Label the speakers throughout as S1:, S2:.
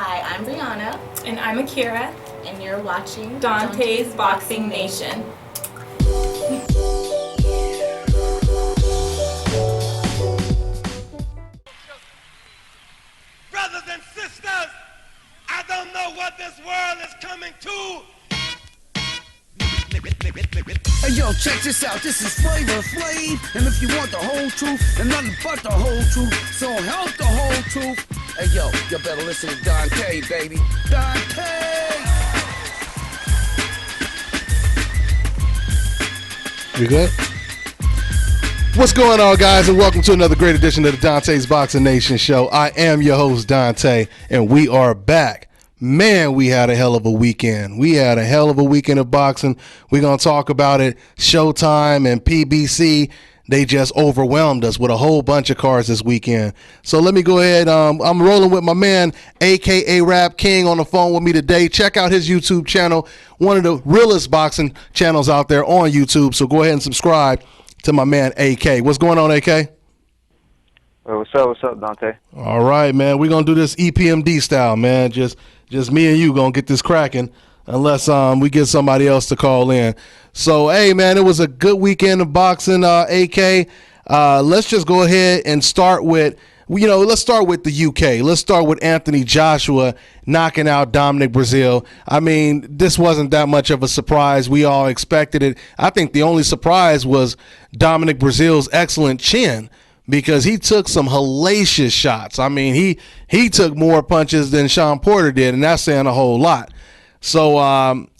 S1: Hi, I'm Brianna.
S2: And I'm Akira.
S1: And you're watching
S2: Dante's Boxing Nation.
S3: Brothers and sisters, I don't know what this world is coming to.
S4: Hey yo, check this out, this is Flavor Flav, and if you want the whole truth, and nothing but the whole truth, so help the whole truth. Hey yo, you better listen to Dante, baby. Dante!
S5: We good? What's going on, guys, and welcome to another great edition of the Dante's Boxing Nation show. I am your host, Dante, and we are back. Man, we had a hell of a weekend. We had a hell of a weekend of boxing. We're going to talk about it. Showtime and PBC, they just overwhelmed us with a whole bunch of cards this weekend. So let me go ahead. I'm rolling with my man, a.k.a. Rap King, on the phone with me today. Check out his YouTube channel, one of the realest boxing channels out there on YouTube. So go ahead and subscribe to my man, AK. What's going on, AK?
S6: Hey, what's up, Dante?
S5: All right, man. We're going to do this EPMD style, man. Just me and you going to get this cracking unless we get somebody else to call in. So, hey, man, it was a good weekend of boxing, AK. Let's just go ahead and start with, let's start with the UK. Let's start with Anthony Joshua knocking out Dominic Breazeale. I mean, this wasn't that much of a surprise. We all expected it. I think the only surprise was Dominic Breazeale's excellent chin, because he took some hellacious shots. I mean, he took more punches than Sean Porter did, and that's saying a whole lot. So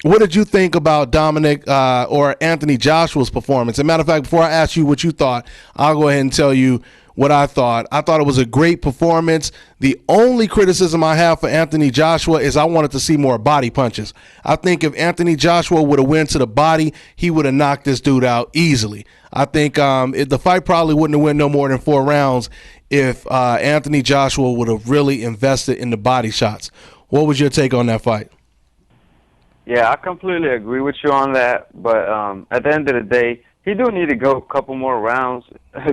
S5: what did you think about Dominic or Anthony Joshua's performance? As a matter of fact, before I ask you what you thought, I'll go ahead and tell you what I thought. I thought it was a great performance. The only criticism I have for Anthony Joshua is I wanted to see more body punches. I think if Anthony Joshua would have went to the body, he would have knocked this dude out easily. I think the fight probably wouldn't have went no more than 4 rounds if Anthony Joshua would have really invested in the body shots. What was your take on that fight?
S6: Yeah, I completely agree with you on that. But at the end of the day, he do need to go a couple more rounds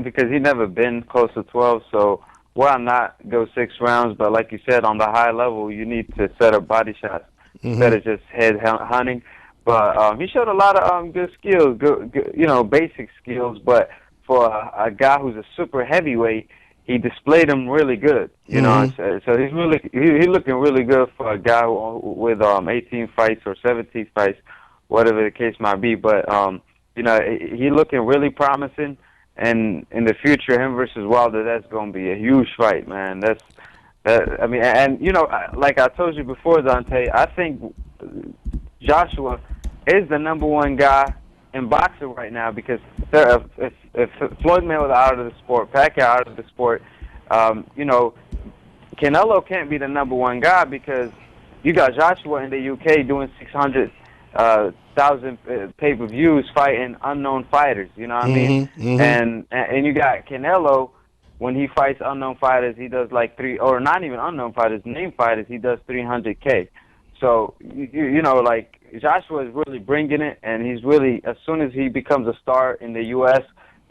S6: because he never been close to 12. So why not go 6 rounds? But like you said, on the high level, you need to set up body shots instead of just head hunting. But he showed a lot of good skills, good, basic skills. But for a guy who's a super heavyweight, he displayed them really good. You know, so he's looking really good for a guy with 18 fights or 17 fights, whatever the case might be. But he looking really promising. And in the future, him versus Wilder, that's going to be a huge fight, man. Like I told you before, Dante, I think Joshua is the number 1 guy in boxing right now because if Floyd Mayweather out of the sport, Pacquiao out of the sport, Canelo can't be the number 1 guy because you got Joshua in the UK doing 600,000 pay-per-views fighting unknown fighters, you know what I mean? And you got Canelo, when he fights unknown fighters, he does like or not even unknown fighters, name fighters, he does 300K. So, Joshua is really bringing it, and he's really, as soon as he becomes a star in the U.S.,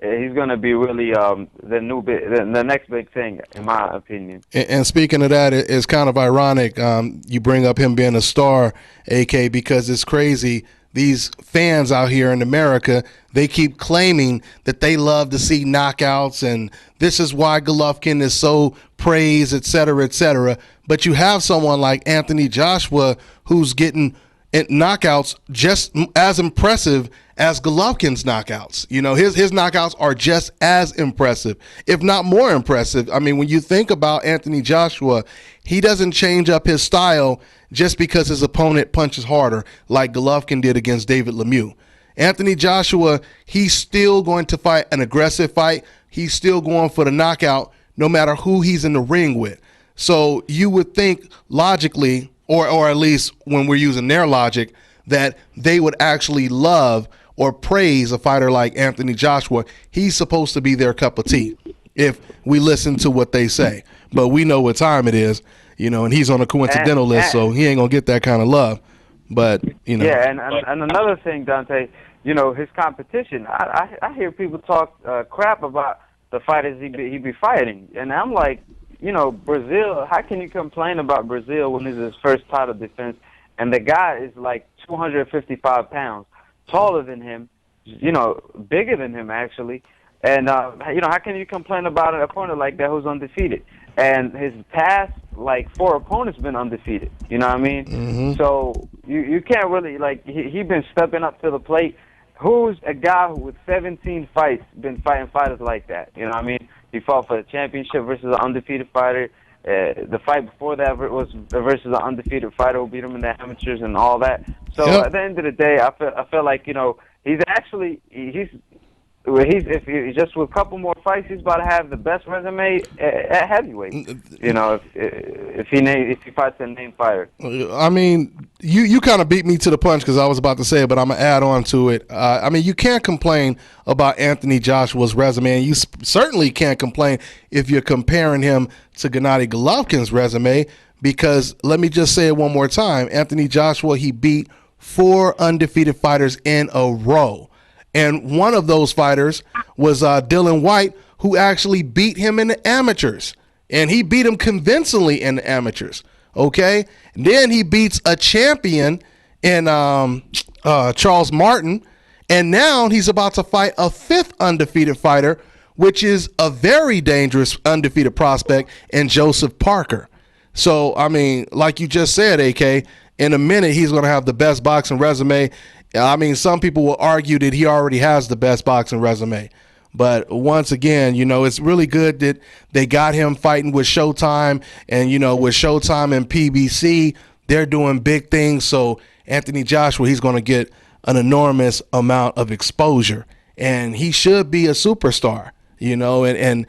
S6: he's going to be really the next big thing, in my opinion.
S5: And speaking of that, it's kind of ironic you bring up him being a star, AK, because it's crazy. These fans out here in America, they keep claiming that they love to see knockouts, and this is why Golovkin is so praised, et cetera, et cetera. But you have someone like Anthony Joshua who's getting knockouts just as impressive as Golovkin's knockouts. You know, his knockouts are just as impressive, if not more impressive. I mean, when you think about Anthony Joshua, he doesn't change up his style just because his opponent punches harder like Golovkin did against David Lemieux. Anthony Joshua, he's still going to fight an aggressive fight. He's still going for the knockout no matter who he's in the ring with. So you would think logically, or at least when we're using their logic, that they would actually love or praise a fighter like Anthony Joshua. He's supposed to be their cup of tea if we listen to what they say. But we know what time it is, and he's on a coincidental list, so he ain't going to get that kind of love. But,
S6: Yeah, and another thing, Dante, his competition. I hear people talk crap about the fighters he be fighting. And I'm like, Brazil, how can you complain about Brazil when it's his first title defense and the guy is like 255 pounds, taller than him, bigger than him actually. And, how can you complain about an opponent like that who's undefeated? And his past, 4 opponents been undefeated. You know what I mean?
S5: Mm-hmm.
S6: So you can't really, he been stepping up to the plate. Who's a guy who with 17 fights been fighting fighters like that? You know what I mean? He fought for the championship versus an undefeated fighter. The fight before that was versus an undefeated fighter who beat him in the amateurs and all that. So at the end of the day, I feel like, if he just with a couple more fights, he's about to have the best resume at heavyweight. If he fights a named fighter.
S5: I mean, you kind of beat me to the punch because I was about to say it, but I'm gonna add on to it. You can't complain about Anthony Joshua's resume, and you certainly can't complain if you're comparing him to Gennady Golovkin's resume. Because let me just say it one more time: Anthony Joshua, he beat 4 undefeated fighters in a row. And one of those fighters was Dylan White, who actually beat him in the amateurs. And he beat him convincingly in the amateurs. Okay? And then he beats a champion in Charles Martin. And now he's about to fight a 5th undefeated fighter, which is a very dangerous undefeated prospect in Joseph Parker. So, like you just said, AK, in a minute he's going to have the best boxing resume. Some people will argue that he already has the best boxing resume. But once again, it's really good that they got him fighting with Showtime. And, with Showtime and PBC, they're doing big things. So Anthony Joshua, he's going to get an enormous amount of exposure. And he should be a superstar, and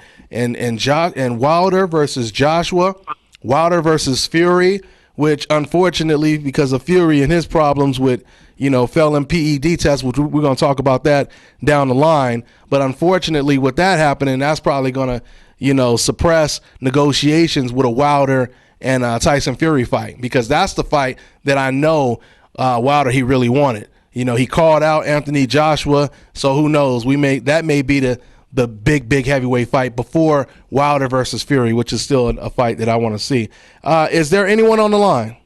S5: Wilder versus Joshua, Wilder versus Fury, which unfortunately, because of Fury and his problems with, failing PED tests, which we're going to talk about that down the line. But unfortunately, with that happening, that's probably going to, suppress negotiations with a Wilder and Tyson Fury fight, because that's the fight that I know Wilder, he really wanted. He called out Anthony Joshua, so who knows? That may be the big heavyweight fight before Wilder versus Fury, which is still a fight that I want to see. Is there anyone on the line?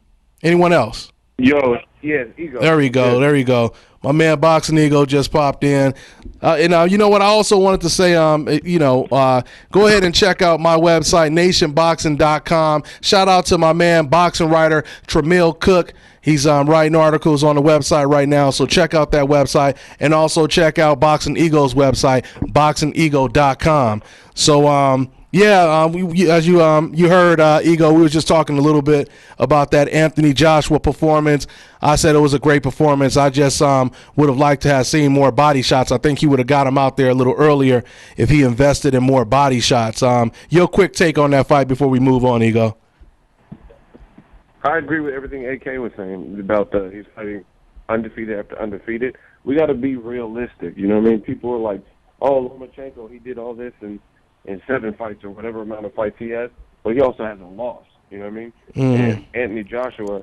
S5: Anyone else?
S7: Yo, yeah, Ego.
S5: There we go. There you go. My man Boxing Ego just popped in. And you know what? I also wanted to say, go ahead and check out my website, nationboxing.com. Shout out to my man, boxing writer Tramiel Cook. He's writing articles on the website right now, so check out that website. And also check out Boxing Ego's website, boxingego.com. So, as you heard, Ego, we were just talking a little bit about that Anthony Joshua performance. I said it was a great performance. I just would have liked to have seen more body shots. I think he would have got him out there a little earlier if he invested in more body shots. Your quick take on that fight before we move on, Ego.
S7: I agree with everything AK was saying about he's fighting undefeated after undefeated. We got to be realistic. You know what I mean? People are like, oh, Lomachenko, he did all this in 7 fights or whatever amount of fights he has, but he also has a loss. You know what I mean?
S5: Mm-hmm.
S7: And Anthony Joshua,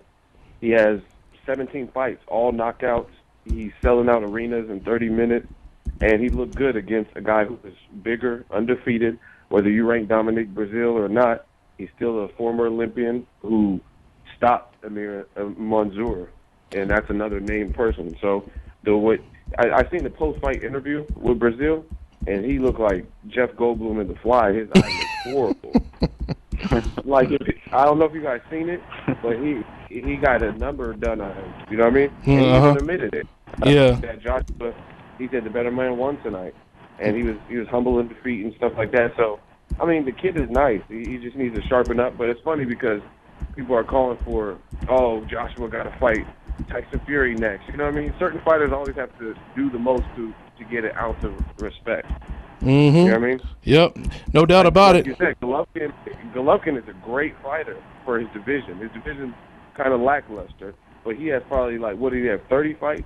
S7: he has 17 fights, all knockouts. He's selling out arenas in 30 minutes, and he looked good against a guy who is bigger, undefeated. Whether you rank Dominique Brazil or not, he's still a former Olympian who stopped Amir Mansour, and that's another named person. So I seen the post-fight interview with Brazil, and he looked like Jeff Goldblum in The Fly. His eyes look horrible. I don't know if you guys seen it, but he got a number done on him. You know what I mean? And he even admitted it.
S5: Yeah.
S7: That Joshua, he said the better man won tonight, and he was humble in defeat and stuff like that. So, I mean, the kid is nice. He just needs to sharpen up. But it's funny because people are calling for, oh, Joshua got to fight Tyson Fury next. You know what I mean? Certain fighters always have to do the most to get an ounce of respect.
S5: Mm-hmm.
S7: You know what I mean?
S5: Yep. No doubt about it.
S7: You said, Golovkin is a great fighter for his division. His division's kind of lackluster, but he has probably, 30 fights?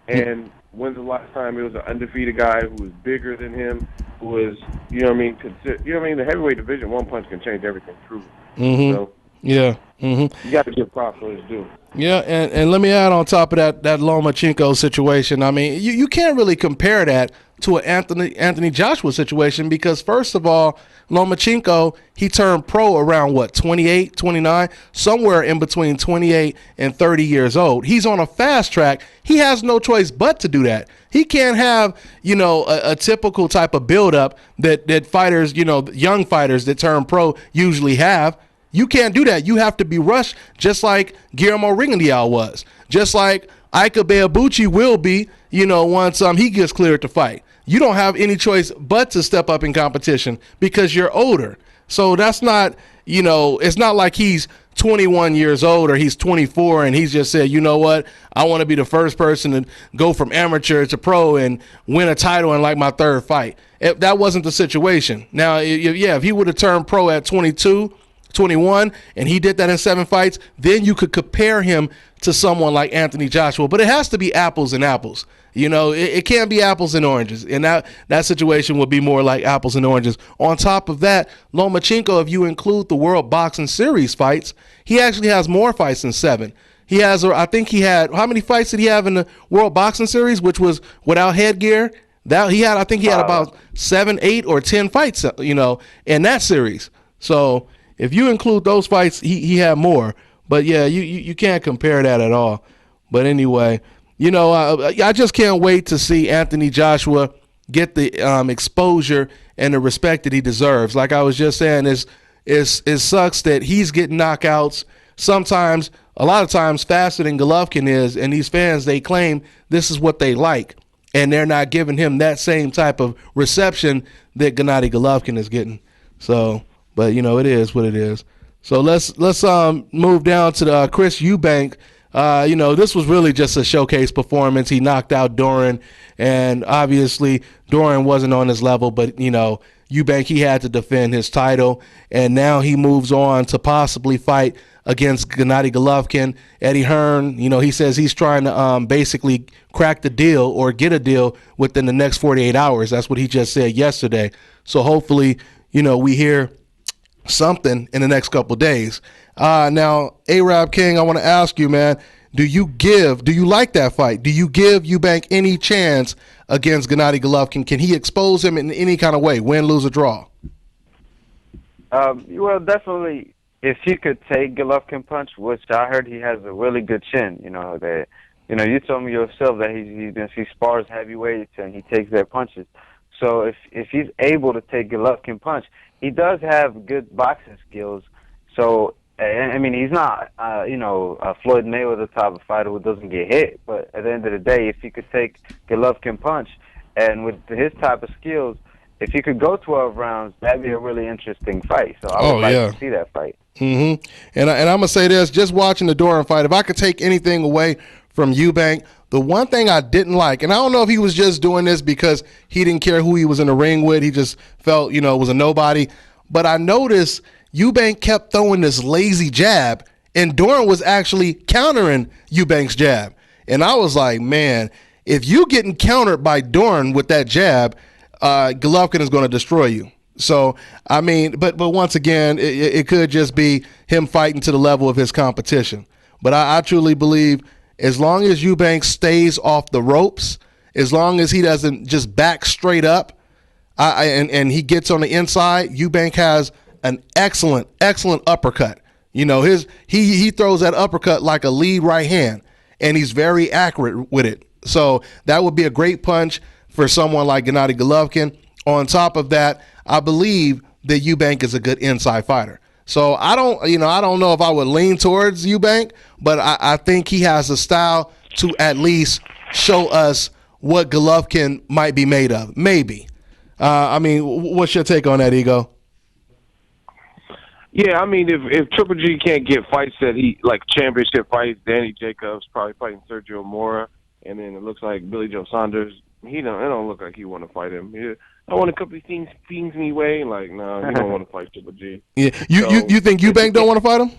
S7: And when's the last time it was an undefeated guy who was bigger than him, who was, the heavyweight division, one punch can change everything, truly.
S5: Mm-hmm.
S7: So,
S5: yeah. Mm-hmm.
S7: You got to give props for his due.
S5: Yeah, and let me add on top of that Lomachenko situation. I mean, you can't really compare that to an Anthony Joshua situation because, first of all, Lomachenko, he turned pro around, 28, 29, somewhere in between 28 and 30 years old. He's on a fast track. He has no choice but to do that. He can't have, a typical type of buildup that fighters, young fighters that turn pro usually have. You can't do that. You have to be rushed just like Guillermo Rigondeaux was, just like Ika Beabuchi will be, once he gets cleared to fight. You don't have any choice but to step up in competition because you're older. So that's not, it's not like he's 21 years old or he's 24 and he's just said, you know what, I want to be the first person to go from amateur to pro and win a title in like my third fight. That wasn't the situation. Now, if he would have turned pro at 22, 21, and he did that in 7 fights, then you could compare him to someone like Anthony Joshua. But it has to be apples and apples. It can't be apples and oranges. And that situation would be more like apples and oranges. On top of that, Lomachenko, if you include the World Boxing Series fights, he actually has more fights than 7. He has, I think he had, how many fights did he have in the World Boxing Series, which was without headgear? I think he had about 7, 8, or 10 fights, in that series. So if you include those fights, he had more. But yeah, you can't compare that at all. But anyway, I just can't wait to see Anthony Joshua get the exposure and the respect that he deserves. Like I was just saying, it sucks that he's getting knockouts sometimes, a lot of times faster than Golovkin is, and these fans, they claim this is what they like, and they're not giving him that same type of reception that Gennady Golovkin is getting. So, but it is what it is. So let's move down to the Chris Eubank. This was really just a showcase performance. He knocked out Doran, and obviously Doran wasn't on his level, but Eubank, he had to defend his title, and now he moves on to possibly fight against Gennady Golovkin. Eddie Hearn, he says he's trying to basically crack the deal or get a deal within the next 48 hours. That's what he just said yesterday. So hopefully, we hear something in the next couple of days. Now, Arab King, I want to ask you, man, do you like that fight? Do you give Eubank any chance against Gennady Golovkin? Can he expose him in any kind of way, win, lose, or draw?
S6: Well, definitely, if he could take Golovkin punch, which I heard he has a really good chin, you told me yourself that he spars heavyweights and he takes their punches. So if he's able to take Golovkin punch, he does have good boxing skills. So, I mean, he's not, a Floyd Mayweather type of fighter who doesn't get hit. But at the end of the day, if he could take Golovkin punch, and with his type of skills, if he could go 12 rounds, that'd be a really interesting fight. So I would like to see that fight.
S5: Mm-hmm. And I'm going to say this, just watching the Doran fight, if I could take anything away from Eubank, the one thing I didn't like, and I don't know if he was just doing this because he didn't care who he was in the ring with, he just felt, was a nobody, but I noticed Eubank kept throwing this lazy jab, and Doran was actually countering Eubank's jab. And I was like, man, if you getting countered by Doran with that jab, Golovkin is going to destroy you. So, I mean, but once again, it could just be him fighting to the level of his competition. But I truly believe as long as Eubank stays off the ropes, as long as he doesn't just back straight up, and he gets on the inside, Eubank has an excellent uppercut. He throws that uppercut like a lead right hand, and he's very accurate with it. So that would be a great punch for someone like Gennady Golovkin. On top of that, I believe that Eubank is a good inside fighter. So I don't know if I would lean towards Eubank, but I think he has a style to at least show us what Golovkin might be made of. Maybe. What's your take on that, Ego?
S7: Yeah, I mean, if Triple G can't get fights that like championship fights, Danny Jacobs probably fighting Sergio Mora, and then it looks like Billy Joe Saunders, it don't look like he want to fight him. I want a couple of things anyway. Like, no, he don't want to fight Triple G.
S5: Yeah, you think Eubank don't want to fight him?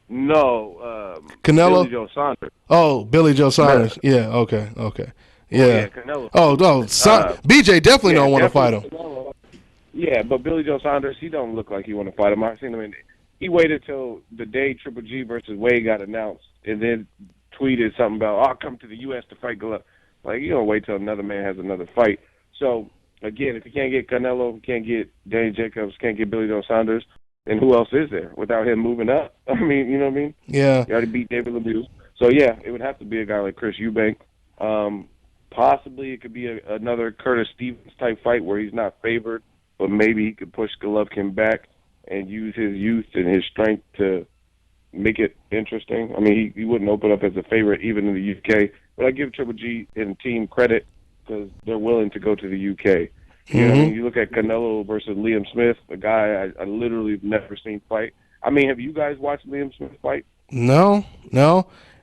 S7: No,
S5: Canelo?
S7: Billy Joe Saunders.
S5: Oh, Billy Joe Saunders. Yeah, okay. Yeah.
S7: Canelo.
S5: BJ definitely don't want to fight him.
S7: Yeah, but Billy Joe Saunders, he don't look like he want to fight him. I've seen him he waited till the day Triple G versus Wade got announced, and then tweeted something about, I'll come to the U.S. to fight Golovkin. Like, you don't wait till another man has another fight. So, again, if you can't get Canelo, can't get Danny Jacobs, can't get Billy Joe Saunders, then who else is there without him moving up? I mean, you know what I mean?
S5: Yeah.
S7: You already beat David Lemieux. So, yeah, it would have to be a guy like Chris Eubank. Possibly it could be another Curtis Stevens type fight where he's not favored, but maybe he could push Golovkin back and use his youth and his strength to make it interesting. I mean, he wouldn't open up as a favorite even in the UK, but I give Triple G and team credit because they're willing to go to the UK. You know what I mean? You look at Canelo versus Liam Smith, a guy I literally have never seen fight. I mean, have you guys watched Liam Smith fight?
S5: No.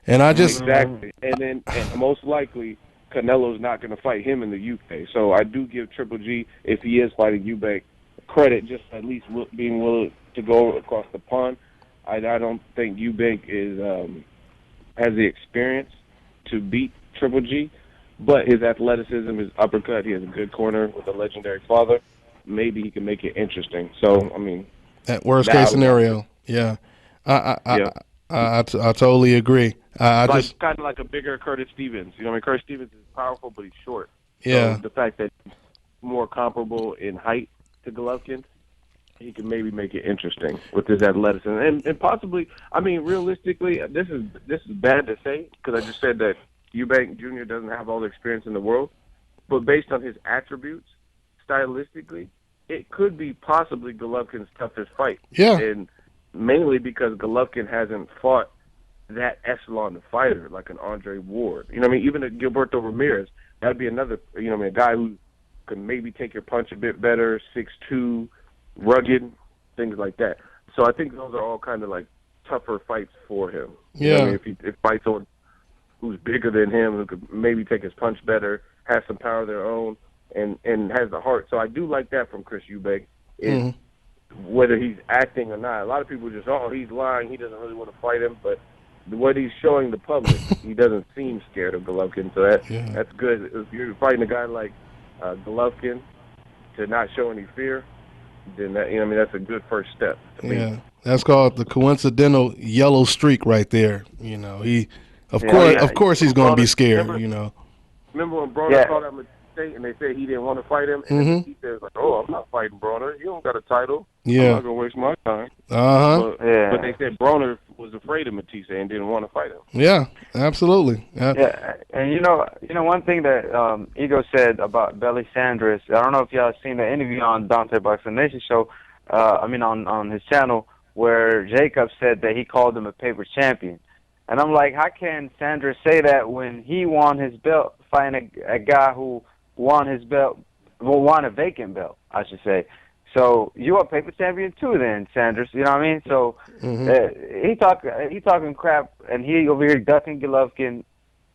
S5: And I just
S7: Exactly. And most likely Canelo's not going to fight him in the UK. So I do give Triple G, if he is fighting Eubank, credit just at least being willing to go across the pond. I don't think Eubank has the experience to beat Triple G, but his athleticism, his uppercut, he has a good corner with a legendary father. Maybe he can make it interesting. So, I mean,
S5: at worst case scenario, yeah. I totally agree.
S7: Like kind of like a bigger Curtis Stevens. You know what I mean? Curtis Stevens is powerful, but he's short.
S5: Yeah.
S7: So the fact that he's more comparable in height to Golovkin, he can maybe make it interesting with his athleticism, and possibly. I mean, realistically, this is bad to say because I just said that Eubank Jr. doesn't have all the experience in the world, but based on his attributes, stylistically, it could be possibly Golovkin's toughest fight.
S5: Yeah.
S7: And mainly because Golovkin hasn't fought that echelon of fighter like an Andre Ward. You know what I mean? Even a Gilberto Ramirez, that'd be another, you know what I mean, a guy who can maybe take your punch a bit better, 6'2", rugged, things like that. So I think those are all kind of like tougher fights for him. You know what I mean? If he fights someone who's bigger than him, who could maybe take his punch better, has some power of their own, and has the heart. So I do like that from Chris Eubank. Whether he's acting or not. A lot of people just, he's lying, he doesn't really want to fight him, but what he's showing the public, he doesn't seem scared of Golovkin, so that's good. If you're fighting a guy like Golovkin to not show any fear, then that, you know, I mean, that's a good first step.
S5: That's called the coincidental yellow streak right there. You know, of course he's going to be scared. Remember
S7: when Broner called out Matisse and they said he didn't want to fight him, and he says like, "I'm not fighting Broner. You don't got a title. I'm not gonna waste my time." But they said Broner was afraid of Matisse and didn't want to fight him.
S5: Yeah, absolutely.
S6: Yeah, and you know, one thing that Ego said about Belly Sanders. I don't know if y'all seen the interview on Dante Boxing Nation show. On his channel where Jacob said that he called him a paper champion, and I'm like, how can Sanders say that when he won his belt fighting a guy who won his belt, won a vacant belt, I should say. So you are paper champion too, then, Sanders. You know what I mean? So he talking crap, and he over here ducking Golovkin.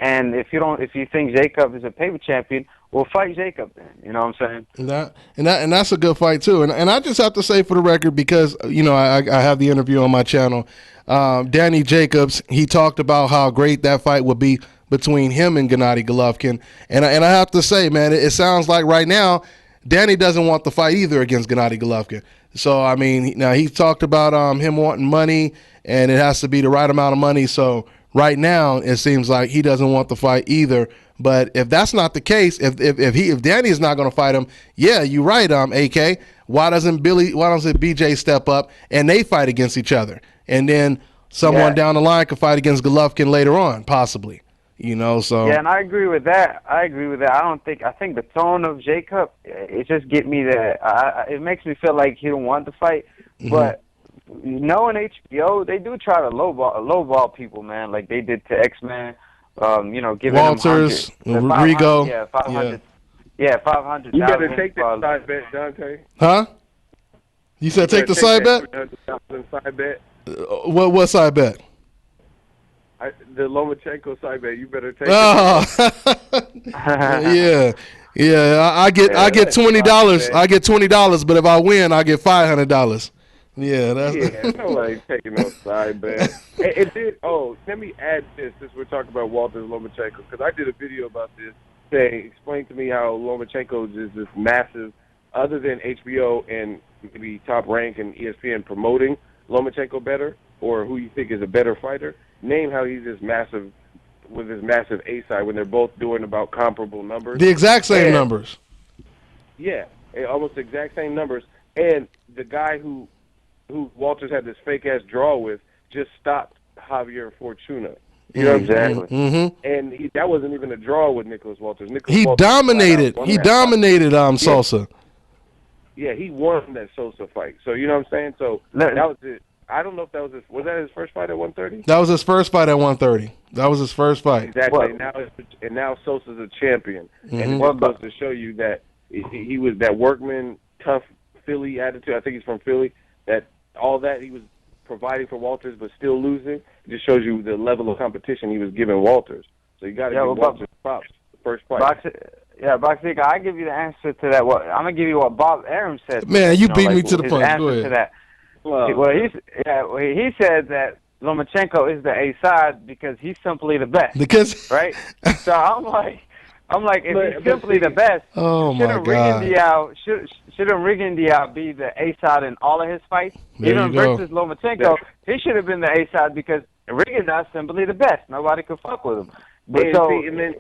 S6: And if you think Jacob is a paper champion, well, fight Jacob then. You know what I'm saying?
S5: And that's a good fight too. And I just have to say for the record, because I have the interview on my channel. Danny Jacobs, he talked about how great that fight would be between him and Gennady Golovkin. And I have to say, man, it sounds like right now Danny doesn't want the fight either against Gennady Golovkin. So, I mean, now he talked about him wanting money, and it has to be the right amount of money. So right now it seems like he doesn't want the fight either. But if that's not the case, if Danny is not going to fight him, yeah, you're right, AK. Why doesn't BJ step up and they fight against each other? And then someone down the line could fight against Golovkin later on, possibly. So
S6: yeah, and I agree with that. I think the tone of Jacob, it just get me that it makes me feel like he don't want to fight. But knowing HBO, they do try to lowball people, man, like they did to X-Man. Giving
S5: Walters,
S6: him
S5: Rigo,
S6: 500. Yeah, 500.
S7: You better take that side bet, Dante.
S5: Huh? You said take the side bet?
S7: Side bet.
S5: What side bet?
S7: The Lomachenko side bet. You better take
S5: it. Yeah. I get $20. I get $20, but if I win, I get $500. Yeah,
S7: nobody's taking no side bet. It did. Oh, let me add this. Since we're talking about Walter Lomachenko, because I did a video about this. Explain to me how Lomachenko is this massive, other than HBO and maybe Top Rank and ESPN promoting Lomachenko better, or who you think is a better fighter. Name how he's this massive with his massive A side when they're both doing about comparable numbers.
S5: The exact same numbers.
S7: Yeah, almost the exact same numbers. And the guy who Walters had this fake ass draw with just stopped Javier Fortuna. You know
S6: Exactly.
S5: Mm-hmm.
S7: And that wasn't even a draw with Nicholas Walters.
S5: He
S7: Walters
S5: dominated.
S7: won
S5: He
S7: that
S5: dominated Sosa.
S7: Yeah, he won that Sosa fight. So you know what I'm saying? So that was it. I don't know if that was that his first fight at 130?
S5: That was his first fight at 130. That was his first fight.
S7: Exactly. Now Sosa's a champion, and it's supposed to show you that he was that workman, tough Philly attitude. I think he's from Philly. That all that he was providing for Walters, but still losing. It just shows you the level of competition he was giving Walters. So you got to give Walters props. The first fight.
S6: Boxica, I give you the answer to that. I'm gonna give you what Bob Arum said.
S5: Man, you beat me to the punch. Go ahead.
S6: To that. Well, he said that Lomachenko is the A side because he's simply the best.
S5: Because
S6: right. So I'm like, if he's simply the best,
S5: oh my God,
S6: shouldn't Rigondeaux be the A side in all of his fights?
S5: There
S6: Even
S5: you go.
S6: versus Lomachenko, he should have been the A side because Rigondeaux is simply the best. Nobody could fuck with him. But
S7: then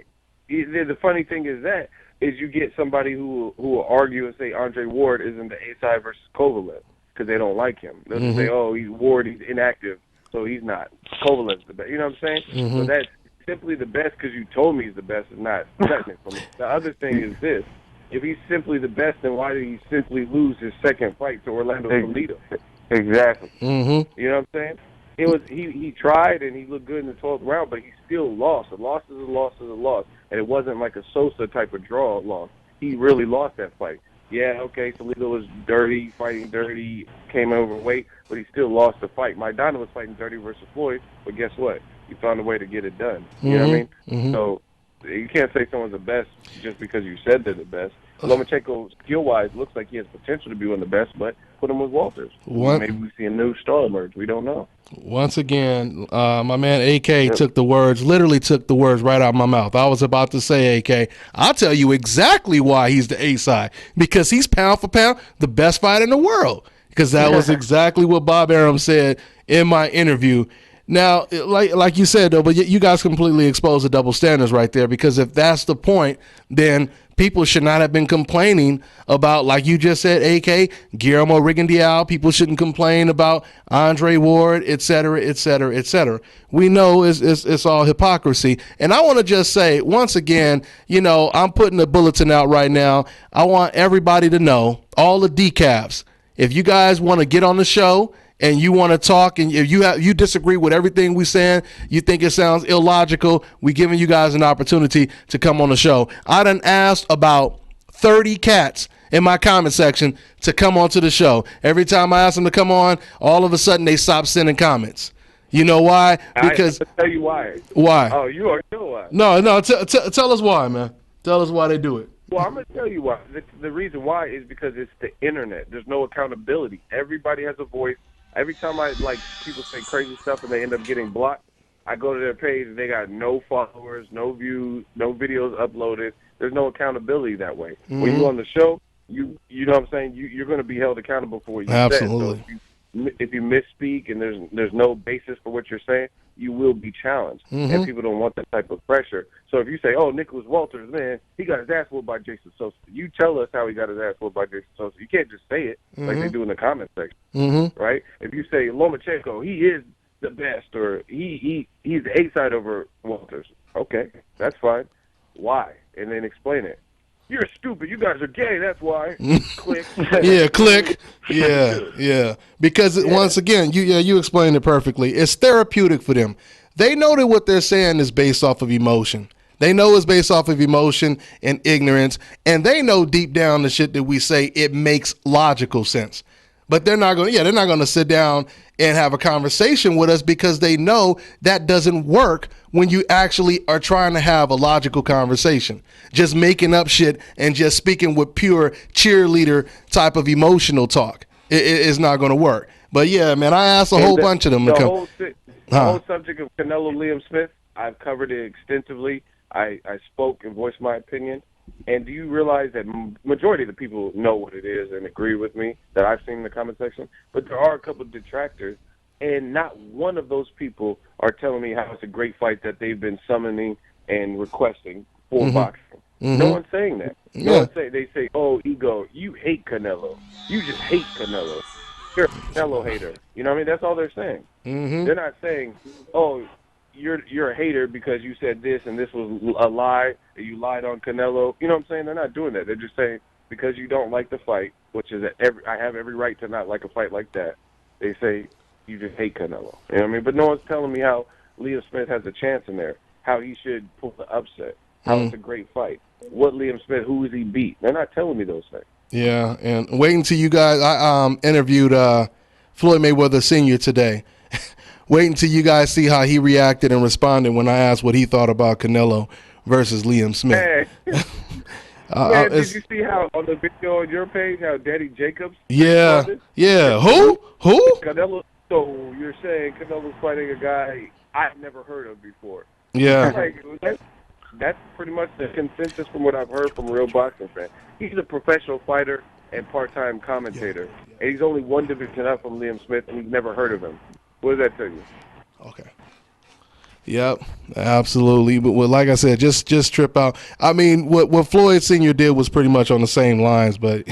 S7: the funny thing is you get somebody who will argue and say Andre Ward isn't the A side versus Kovalev because they don't like him. They'll just say, oh, he's inactive, so he's not. Kovalev's the best. You know what I'm saying? So that's simply the best because you told me he's the best is not technical. The other thing is this. If he's simply the best, then why did he simply lose his second fight to Orlando Toledo?
S6: Exactly.
S5: Mm-hmm.
S7: You know what I'm saying? It was he tried and he looked good in the 12th round, but he still lost. A loss is a loss is a loss, and it wasn't like a Sosa type of draw loss. He really lost that fight. Yeah, okay, Toledo was dirty, fighting dirty, came overweight, but he still lost the fight. Maidana was fighting dirty versus Floyd, but guess what? He found a way to get it done. You know what I mean?
S5: Mm-hmm.
S7: So you can't say someone's the best just because you said they're the best. Lomachenko, skill-wise, looks like he has potential to be one of the best, but put him with Walters. Maybe we see a new star emerge. We don't know.
S5: Once again, my man AK literally took the words right out of my mouth. I was about to say, AK, I'll tell you exactly why he's the A side. Because he's pound for pound the best fighter in the world. Because that was exactly what Bob Arum said in my interview. Now, like you said, though, but you guys completely exposed the double standards right there, because if that's the point, then people should not have been complaining about, like you just said, AK, Guillermo Rigondeaux. People shouldn't complain about Andre Ward, et cetera, et cetera, et cetera. We know it's all hypocrisy. And I want to just say, once again, I'm putting a bulletin out right now. I want everybody to know, all the decaps, if you guys want to get on the show and you want to talk, and if you disagree with everything we're saying, you think it sounds illogical, we giving you guys an opportunity to come on the show. I done asked about 30 cats in my comment section to come onto the show. Every time I ask them to come on, all of a sudden they stop sending comments. You know why? Because
S7: I'll tell you why.
S5: Why?
S7: Oh, you already know why.
S5: No. Tell us why, man. Tell us why they do it.
S7: Well, I'm going to tell you why. The reason why is because it's the internet. There's no accountability. Everybody has a voice. Every time people say crazy stuff and they end up getting blocked, I go to their page and they got no followers, no views, no videos uploaded. There's no accountability that way. Mm-hmm. When you're on the show, you know what I'm saying, you're going to be held accountable for what you said.
S5: Absolutely.
S7: So if you misspeak and there's no basis for what you're saying, you will be challenged. Mm-hmm. And people don't want that type of pressure. So if you say, oh, Nicholas Walters, man, he got his ass whooped by Jason Sosa. You tell us how he got his ass whooped by Jason Sosa. You can't just say it like they do in the comment section, right? If you say Lomachenko, he is the best, or he's the A side over Walters, okay, that's fine. Why? And then explain it. You're stupid. You guys are gay. That's why. Click.
S5: Yeah, click. Yeah. Because once again, you explained it perfectly. It's therapeutic for them. They know that what they're saying is based off of emotion. They know it's based off of emotion and ignorance, and they know deep down the shit that we say, it makes logical sense. But they're not going to sit down and have a conversation with us, because they know that doesn't work when you actually are trying to have a logical conversation. Just making up shit and just speaking with pure cheerleader type of emotional talk. It is not going to work. But yeah, man, I asked a whole bunch of them to come.
S7: The whole subject of Canelo Liam Smith, I've covered it extensively. I spoke and voiced my opinion. And do you realize that majority of the people know what it is and agree with me that I've seen in the comment section? But there are a couple of detractors and not one of those people are telling me how it's a great fight that they've been summoning and requesting for boxing. No one's saying that. No one's saying. They say, "Oh, Ego, you hate Canelo. You just hate Canelo. You're a Canelo hater." You know what I mean? That's all they're saying. They're not saying, "Oh, you're a hater because you said this and this was a lie. You lied on Canelo." You know what I'm saying? They're not doing that. They're just saying because you don't like the fight, which is I have every right to not like a fight like that. They say you just hate Canelo. You know what I mean? But no one's telling me how Liam Smith has a chance in there, how he should pull the upset, how it's a great fight. What Liam Smith, who is he beat? They're not telling me those things.
S5: Yeah, and waiting till you guys. I interviewed Floyd Mayweather Sr. today. Waiting till you guys see how he reacted and responded when I asked what he thought about Canelo versus Liam Smith.
S7: Man, man, did you see how on the video on your page how Danny Jacobs?
S5: Yeah,
S7: responded?
S5: yeah. Who?
S7: Canelo. So you're saying Canelo's fighting a guy I've never heard of before?
S5: Yeah.
S7: That's pretty much the consensus from what I've heard from real boxing fans. He's a professional fighter and part-time commentator, and he's only one division up from Liam Smith, and he's never heard of him. What does that tell you?
S5: Okay. Yep, absolutely. But like I said, just trip out. I mean, what Floyd Sr. did was pretty much on the same lines, but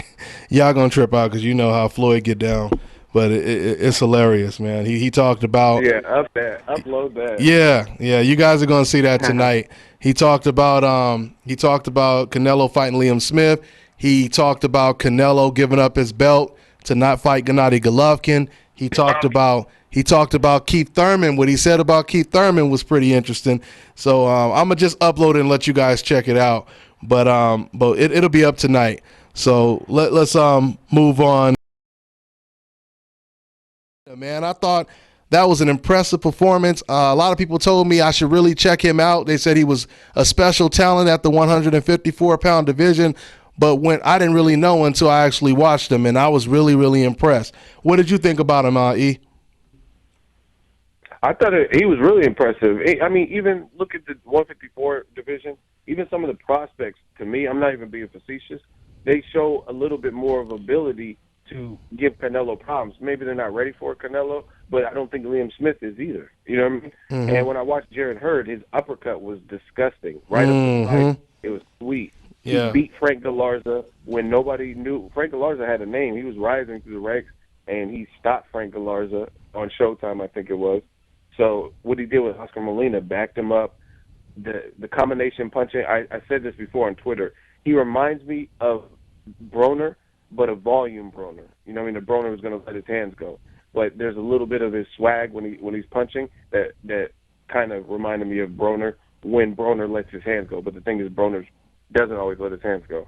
S5: y'all gonna trip out because you know how Floyd get down. But it's hilarious, man. He talked about
S7: upload that.
S5: Yeah. You guys are gonna see that tonight. He talked about Canelo fighting Liam Smith. He talked about Canelo giving up his belt to not fight Gennady Golovkin. He talked about Keith Thurman. What he said about Keith Thurman was pretty interesting. So I'm gonna just upload it and let you guys check it out. But it'll be up tonight. So let's move on. Man, I thought that was an impressive performance. A lot of people told me I should really check him out. They said he was a special talent at the 154-pound division, but I didn't really know until I actually watched him, and I was really, really impressed. What did you think about him, E?
S7: I thought he was really impressive. I mean, even look at the 154 division, even some of the prospects, to me, I'm not even being facetious, they show a little bit more of ability to give Canelo problems. Maybe they're not ready for Canelo, but I don't think Liam Smith is either. You know what I mean? And when I watched Jared Hurd, his uppercut was disgusting. Right up the side, it was sweet.
S5: Yeah.
S7: He beat Frank Galarza when nobody knew. Frank Galarza had a name. He was rising through the ranks, and he stopped Frank Galarza on Showtime, I think it was. So what he did with Oscar Molina backed him up. The combination punching, I said this before on Twitter, he reminds me of Broner, but a volume Broner. You know what I mean? The Broner was going to let his hands go. But there's a little bit of his swag when he's punching that kind of reminded me of Broner when Broner lets his hands go. But the thing is, Broner doesn't always let his hands go.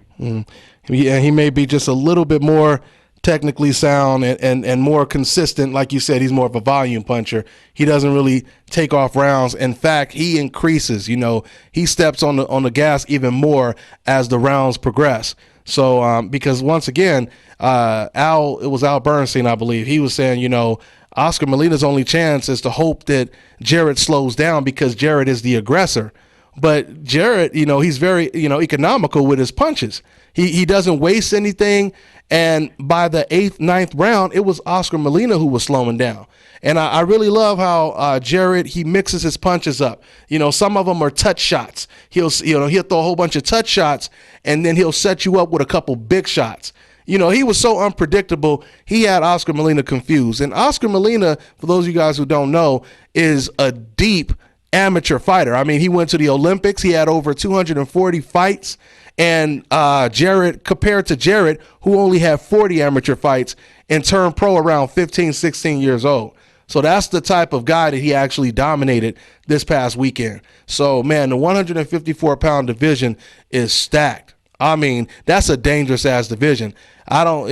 S5: Yeah, he may be just a little bit more technically sound and more consistent. Like you said, he's more of a volume puncher. He doesn't really take off rounds. In fact, he increases. You know, he steps on the gas even more as the rounds progress. So because once again, it was Al Bernstein, I believe. He was saying, you know, Oscar Molina's only chance is to hope that Jarrett slows down because Jarrett is the aggressor. But Jarrett, you know, he's very, you know, economical with his punches. He doesn't waste anything. And by the 8th, 9th round, it was Oscar Molina who was slowing down. And I really love how Jarrett, he mixes his punches up. You know, some of them are touch shots. He'll throw a whole bunch of touch shots, and then he'll set you up with a couple big shots. You know, he was so unpredictable, he had Oscar Molina confused. And Oscar Molina, for those of you guys who don't know, is a deep amateur fighter. I mean, he went to the Olympics. He had over 240 fights. And Jarrett, compared to Jarrett, who only had 40 amateur fights and turned pro around 15, 16 years old. So that's the type of guy that he actually dominated this past weekend. So, man, the 154-pound division is stacked. I mean, that's a dangerous-ass division. I don't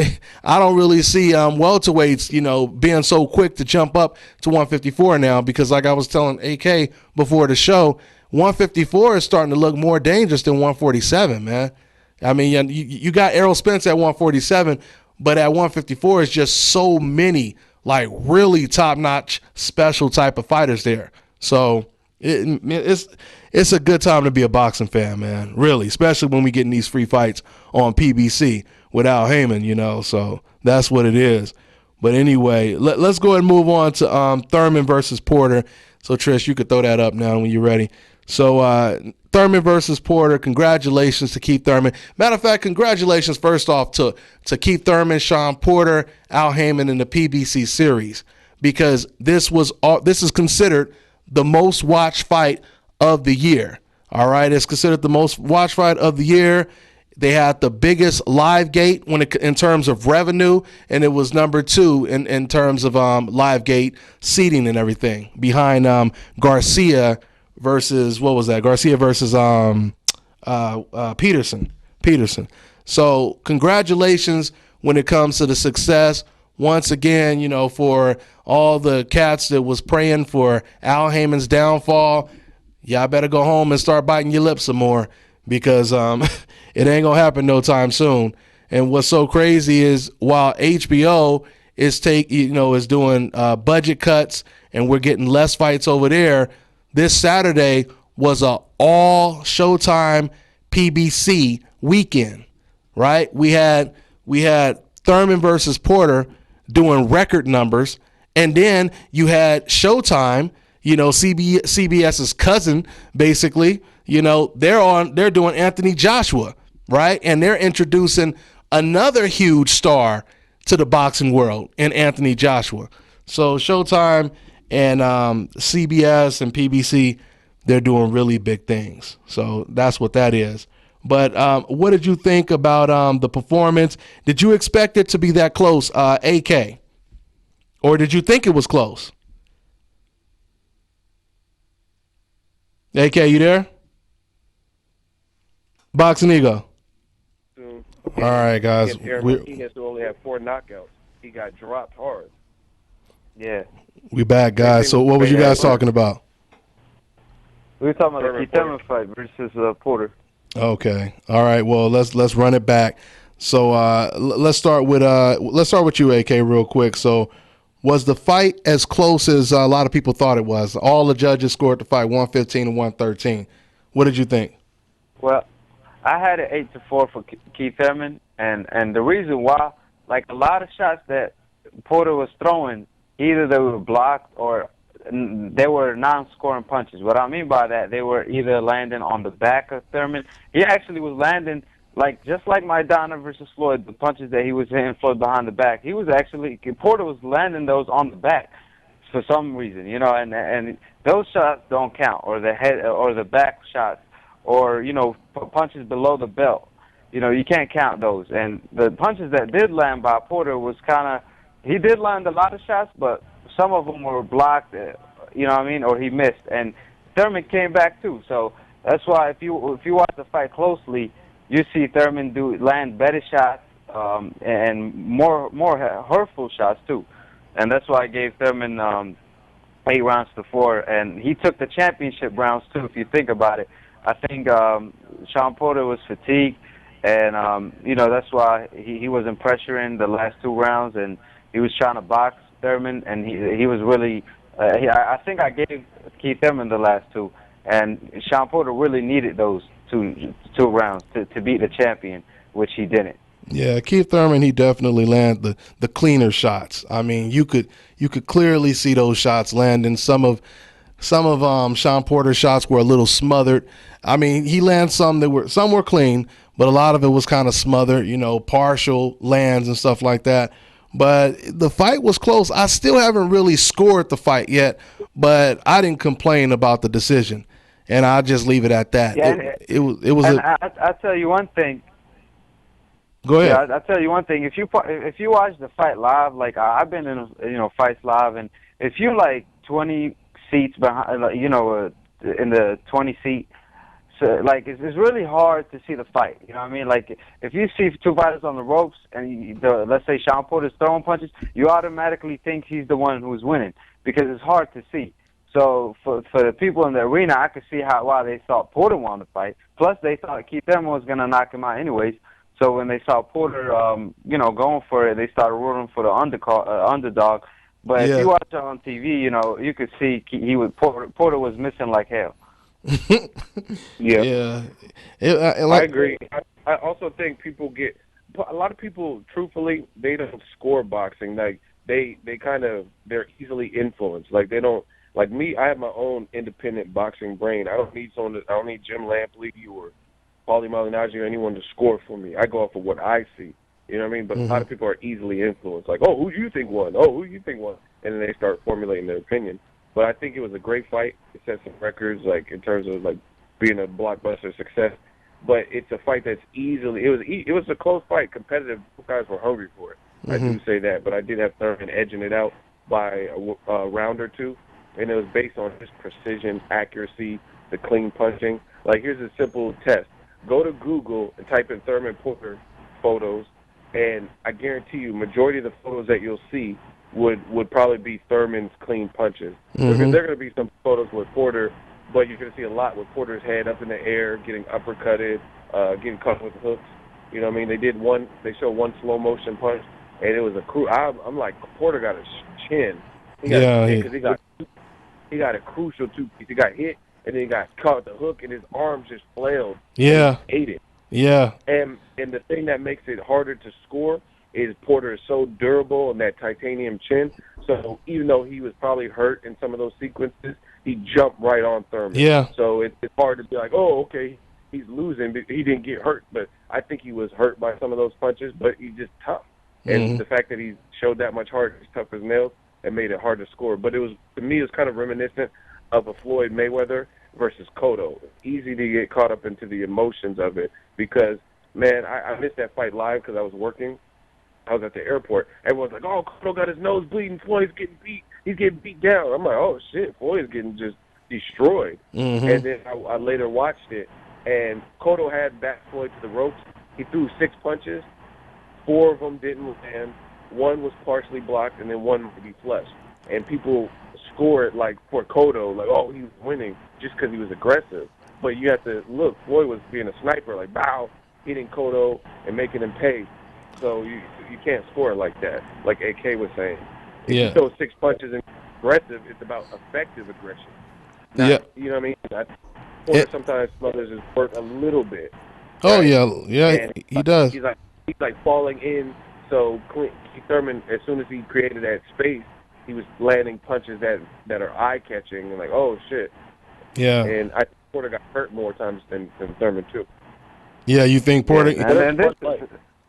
S5: really see welterweights, you know, being so quick to jump up to 154 now because, like I was telling AK before the show, 154 is starting to look more dangerous than 147, man. I mean, you got Errol Spence at 147, but at 154 is just so many, like, really top-notch special type of fighters there. So it's a good time to be a boxing fan, man, really, especially when we getting these free fights on PBC with Al Heyman, you know, so that's what it is. But anyway, let's go ahead and move on to Thurman versus Porter. So Trish, you could throw that up now when you're ready. So Thurman versus Porter. Congratulations to Keith Thurman. Matter of fact, congratulations first off to Keith Thurman, Sean Porter, Al Heyman in the PBC series, because this is considered the most watched fight of the year. All right, it's considered the most watched fight of the year. They had the biggest live gate in terms of revenue, and it was number 2 in terms of live gate seating and everything, behind Garcia versus Garcia versus Peterson. So congratulations when it comes to the success. Once again, for all the cats that was praying for Al Heyman's downfall, y'all better go home and start biting your lips some more, because it ain't gonna happen no time soon. And what's so crazy is, while HBO is doing budget cuts and we're getting less fights over there, this Saturday was a all Showtime PBC weekend, right? We had Thurman versus Porter doing record numbers, and then you had Showtime, CBS's cousin, basically. They're doing Anthony Joshua, right? And they're introducing another huge star to the boxing world in Anthony Joshua. So Showtime and CBS and PBC, they're doing really big things. So that's what that is. But what did you think about the performance? Did you expect it to be that close, AK? Or did you think it was close? AK, you there? Boxing Ego.
S7: All
S5: right, guys.
S7: He has to only have 4 knockouts. He got dropped hard.
S6: Yeah.
S5: We back, guys. So what was you guys talking about?
S6: We were talking about the Keith Thurman fight versus Porter.
S5: Okay. All right. Well, let's run it back. So let's start with you, AK, real quick. So, was the fight as close as a lot of people thought it was? All the judges scored the fight 115 and 113. What did you think?
S6: Well, I had it 8-4 for Keith Thurman, and the reason why, like, a lot of shots that Porter was throwing, either they were blocked or they were non-scoring punches. What I mean by that, they were either landing on the back of Thurman. He actually was landing, just like Maidana versus Floyd, the punches that he was hitting Floyd behind the back. Porter was landing those on the back for some reason, and those shots don't count, or the head or the back shots, or punches below the belt. You can't count those. And the punches that did land by Porter was he did land a lot of shots, but some of them were blocked, or he missed. And Thurman came back too. So that's why if you watch the fight closely, you see Thurman land better shots and more hurtful shots too. And that's why I gave Thurman 8-4, and he took the championship rounds too. If you think about it, I think Sean Porter was fatigued, and that's why he wasn't pressuring the last 2 rounds, and he was trying to box Thurman, and he was really. I think I gave Keith Thurman the last 2, and Sean Porter really needed those two rounds to beat the champion, which he didn't.
S5: Yeah, Keith Thurman, he definitely landed the cleaner shots. I mean, you could clearly see those shots landing. Some of Sean Porter's shots were a little smothered. I mean, he landed some were clean, but a lot of it was kind of smothered, partial lands and stuff like that. But the fight was close. I still haven't really scored the fight yet, but I didn't complain about the decision, and I'll just leave it at that.
S6: Yeah,
S5: it was.
S6: I tell you one thing.
S5: Go ahead.
S6: Yeah, I'll tell you one thing. If you watch the fight live, like I've been in fights live, and if you 20 seats behind, in the 20 seat, so it's really hard to see the fight. You know what I mean? Like if you see 2 fighters on the ropes and let's say Sean Porter's throwing punches, you automatically think he's the one who's winning because it's hard to see. So for the people in the arena, I could see why they thought Porter won the fight. Plus they thought Keith Thurman was gonna knock him out anyways. So when they saw Porter, going for it, they started rooting for the underdog. But if you watch it on TV, you could see Porter was missing like hell.
S5: Yeah.
S7: I agree. I also think a lot of people, truthfully, they don't score boxing. Like they're easily influenced. Like they don't like me. I have my own independent boxing brain. I don't need I don't need Jim Lampley or Paulie Malignaggi or anyone to score for me. I go off of what I see. You know what I mean? But a lot of people are easily influenced. Like, oh, who do you think won? Oh, who do you think won? And then they start formulating their opinion. But I think it was a great fight. It set some records, like in terms of like being a blockbuster success. But it's a fight that's it was a close fight, competitive. Both guys were hungry for it. I do say that, but I did have Thurman edging it out by a round or two, and it was based on his precision, accuracy, the clean punching. Like, here's a simple test. Go to Google and type in Thurman Porter photos, and I guarantee you, majority of the photos that you'll see would probably be Thurman's clean punches. Because there are going to be some photos with Porter, but you're going to see a lot with Porter's head up in the air, getting uppercutted, getting caught with hooks. You know what I mean? They showed one slow motion punch, and it was I'm like, Porter got a chin. He got a crucial two-piece. He got hit, and then he got caught with the hook, and his arms just flailed.
S5: Yeah.
S7: He ate it.
S5: Yeah.
S7: And the thing that makes it harder to score is Porter is so durable and that titanium chin. So even though he was probably hurt in some of those sequences, he jumped right on Thurman.
S5: Yeah.
S7: So it's hard to be like, oh, okay, he's losing, but he didn't get hurt. But I think he was hurt by some of those punches, but he's just tough. And the fact that he showed that much heart, he's tough as nails, it made it hard to score. But to me, it was kind of reminiscent of a Floyd Mayweather versus Cotto. Easy to get caught up into the emotions of it because, man, I missed that fight live because I was working. I was at the airport. Everyone's like, oh, Cotto got his nose bleeding. Floyd's getting beat. He's getting beat down. I'm like, oh, shit, Floyd's getting just destroyed. And then I later watched it, and Cotto had backed Floyd to the ropes. He threw 6 punches. 4 of them didn't land. 1 was partially blocked, and then 1 might be flushed. And people score it like for Cotto, like, oh, he was winning just because he was aggressive. But you have to look, Floyd was being a sniper, like, bow, hitting Cotto and making him pay. So you can't score it like that, like AK was saying. If you throw 6 punches and aggressive, it's about effective aggression. You know what I mean? Porter sometimes smothers his work a little bit.
S5: Oh,
S7: right?
S5: yeah, he does.
S7: He's like falling in. So Thurman, as soon as he created that space, he was landing punches that are eye-catching and like, oh, shit.
S5: Yeah.
S7: And I think Porter got hurt more times than Thurman, too.
S5: Yeah, you think Porter...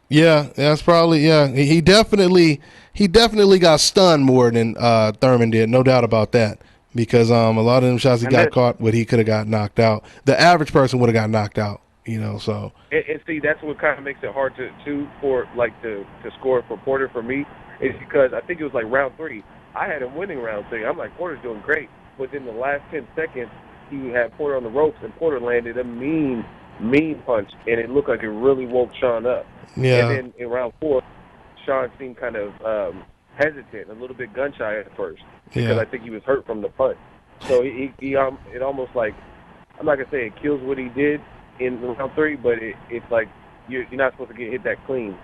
S5: Yeah, that's probably, He definitely got stunned more than Thurman did, no doubt about that. Because a lot of them shots he got caught, he could have got knocked out. The average person would have got knocked out, so...
S7: And see, that's what kind of makes it hard to score for Porter for me, is because I think it was like round 3. I had him winning round 3. I'm like, Porter's doing great. But then the last 10 seconds, he had Porter on the ropes, and Porter landed a mean punch, and it looked like it really woke Sean up.
S5: Yeah.
S7: And then in round 4, Sean seemed kind of hesitant, a little bit gun-shy at first, because I think he was hurt from the punch. So it almost like, I'm not going to say it kills what he did in round 3, but it's like you're not supposed to get hit that clean.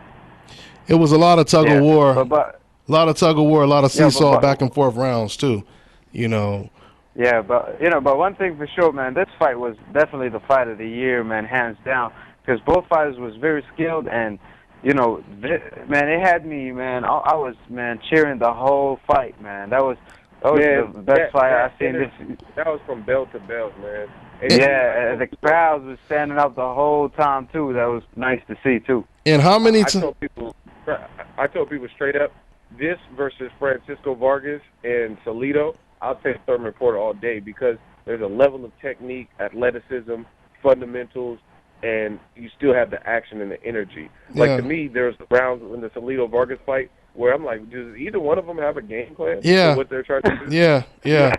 S5: It was a lot of tug of war.
S6: A
S5: lot of tug of war, a lot of seesaw back and forth rounds too.
S6: Yeah, but one thing for sure, man, this fight was definitely the fight of the year, man, hands down, because both fighters was very skilled, and man, it had me, man. I was, man, cheering the whole fight, man. That was the best fight I've seen.
S7: That was from bell to bell, man.
S6: And the crowds was standing up the whole time too. That was nice to see too.
S5: And how many times?
S7: I told people straight up, this versus Francisco Vargas and Salido, I'll take Thurman Porter all day because there's a level of technique, athleticism, fundamentals, and you still have the action and the energy. Like, to me, there's rounds in the Salido Vargas fight where I'm like, does either one of them have a game plan for what they're trying to do?
S5: Yeah.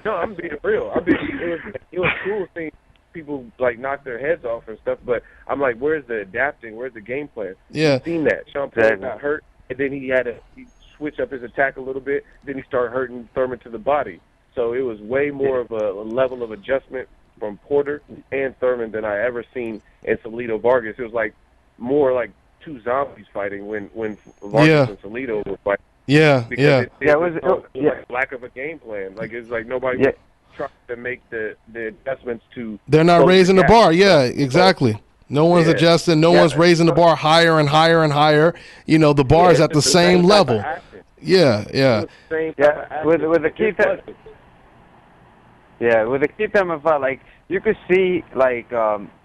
S7: No, I'm being real. It was cool seeing people like knock their heads off and stuff, but I'm like, where's the adapting? Where's the game plan?
S5: Yeah.
S7: You've seen that. Sean Porter got hurt, and then he had to switch up his attack a little bit. Then he started hurting Thurman to the body. So it was way more of a level of adjustment from Porter and Thurman than I ever seen in Salido Vargas. It was like more like two zombies fighting when Vargas and Salido were fighting.
S5: Because
S7: it was like lack of a game plan. Like it's like nobody was trying to make the adjustments to.
S5: They're not raising the bar. Yeah, exactly. No one's adjusting. No one's raising the bar higher and higher and higher. The bar is at the same level. Yeah, yeah.
S7: Same
S6: Yeah, with the Keith. Yeah, with the Keith Thurman fight, like you could see, like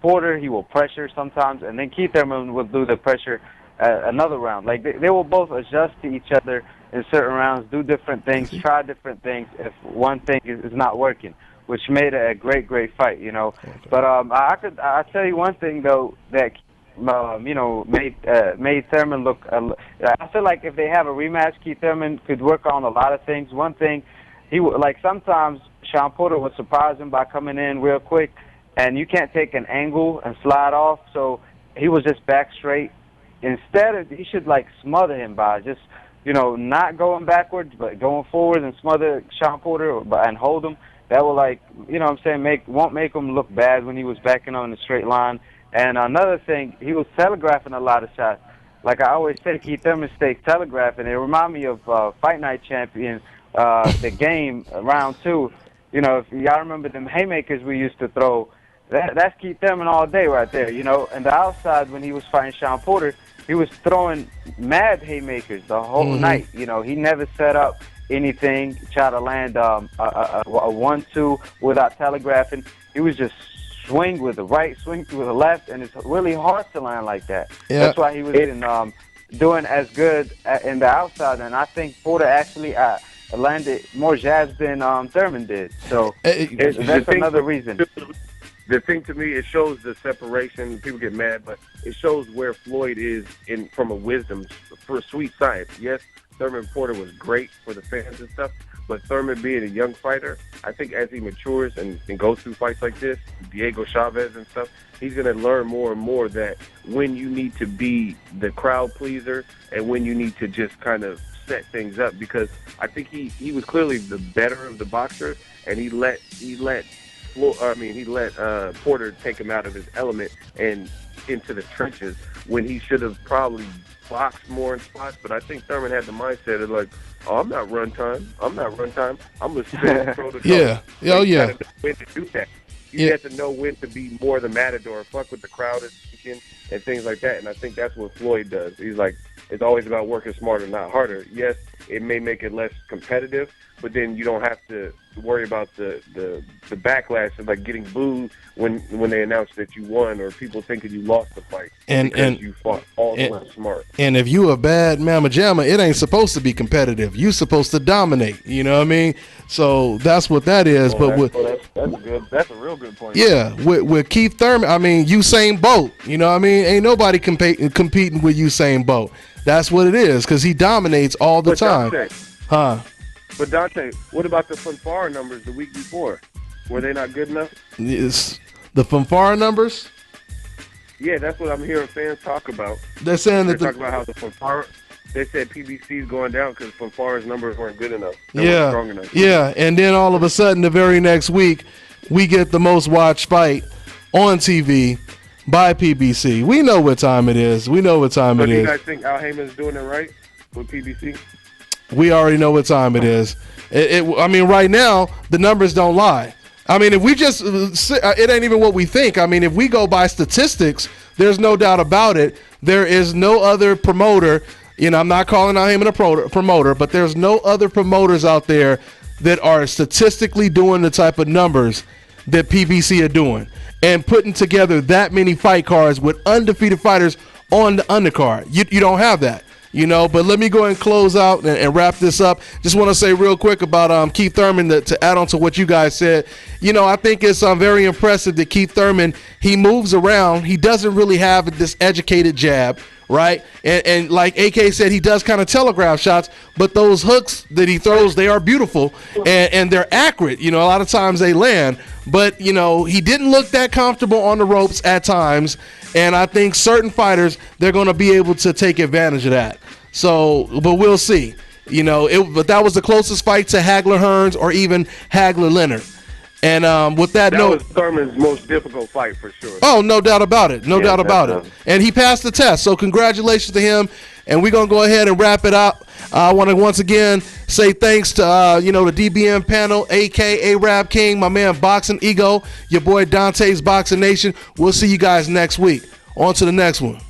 S6: Porter, he will pressure sometimes, and then Keith Thurman will do the pressure another round. Like they will both adjust to each other in certain rounds, do different things, try different things if one thing is not working, which made it a great fight, you know.
S5: Okay.
S6: But I'll tell you one thing though that made Thurman look. I feel like if they have a rematch, Keith Thurman could work on a lot of things. One thing, like sometimes Sean Porter would surprise him by coming in real quick, and you can't take an angle and slide off. So he was just back straight. Instead, he should like smother him by just not going backwards, but going forward and smother Sean Porter and hold him. That will won't make him look bad when he was backing on the straight line. And another thing, he was telegraphing a lot of shots. Like I always say, Keith Thurman stays telegraphing. It reminded me of Fight Night Champion, the game, round 2. If y'all remember them haymakers we used to throw, that's Keith Thurman all day right there, And the outside, when he was fighting Sean Porter, he was throwing mad haymakers the whole night. He never set up anything, try to land a 1-2 without telegraphing. He was just swing with the right, swing with the left, and it's really hard to land like that. Yeah. That's why he was doing as good in the outside, and I think Porter actually landed more jabs than Thurman did. So that's another reason.
S7: The thing to me, it shows the separation. People get mad, but it shows where Floyd is from a wisdom, for a sweet science. Yes, Thurman Porter was great for the fans and stuff, but Thurman being a young fighter, I think as he matures and goes through fights like this, Diego Chavez and stuff, he's going to learn more and more that when you need to be the crowd pleaser and when you need to just kind of set things up, because I think he was clearly the better of the boxers, and he let Porter take him out of his element and into the trenches when he should have probably boxed more in spots. But I think Thurman had the mindset of like, oh, I'm not run time. I'm going to spin throw the
S5: Yeah. Oh, yeah.
S7: You when to do that. You have to know when to be more the matador, fuck with the crowd is speaking and things like that. And I think that's what Floyd does. He's like, it's always about working smarter, not harder. Yes, it may make it less competitive, but then you don't have to worry about the backlash of like getting booed when they announce that you won, or people thinking you lost the fight because you fought all the less smart. And
S5: if you a bad mamma jamma, it ain't supposed to be competitive. You supposed to dominate. You know what I mean? So that's what that is.
S7: That's good. That's a real good point.
S5: Yeah, with Keith Thurman, I mean Usain Bolt. You know what I mean? Ain't nobody competing with Usain Bolt. That's what it is, because he dominates all the time.
S7: But Dante, what about the fanfare numbers the week before? Were they not good enough?
S5: It's the fanfare numbers?
S7: Yeah, that's what I'm hearing fans talk about.
S5: They're saying
S7: that talking about how the fanfare. They said PBC's going down because fanfare's numbers weren't good enough.
S5: They weren't strong enough. Yeah, and then all of a sudden, the very next week, we get the most watched fight on TV by PBC. We know what time it is. So do you
S7: guys think Al Heyman's doing it right with PBC?
S5: We already know what time it is. I mean, right now, the numbers don't lie. I mean, if we just, it ain't even what we think. I mean, if we go by statistics, there's no doubt about it. There is no other promoter, I'm not calling Al Heyman a promoter, but there's no other promoters out there that are statistically doing the type of numbers that PBC are doing and putting together that many fight cards with undefeated fighters on the undercard. You don't have that. But let me go ahead and close out and wrap this up. Just want to say real quick about Keith Thurman to add on to what you guys said. I think it's very impressive that Keith Thurman, he moves around. He doesn't really have this educated jab, right? And like AK said, he does kind of telegraph shots, but those hooks that he throws, they are beautiful and they're accurate. A lot of times they land, but he didn't look that comfortable on the ropes at times. And I think certain fighters, they're going to be able to take advantage of that. So, but we'll see. But that was the closest fight to Hagler-Hearns or even Hagler-Leonard. And with that note,
S7: was Thurman's most difficult fight for sure.
S5: Oh, no doubt about it. No doubt about it. And he passed the test. So congratulations to him. And we're going to go ahead and wrap it up. I want to once again say thanks to, the DBM panel, a.k.a. Rap King, my man Boxing Ego, your boy Dante's Boxing Nation. We'll see you guys next week. On to the next one.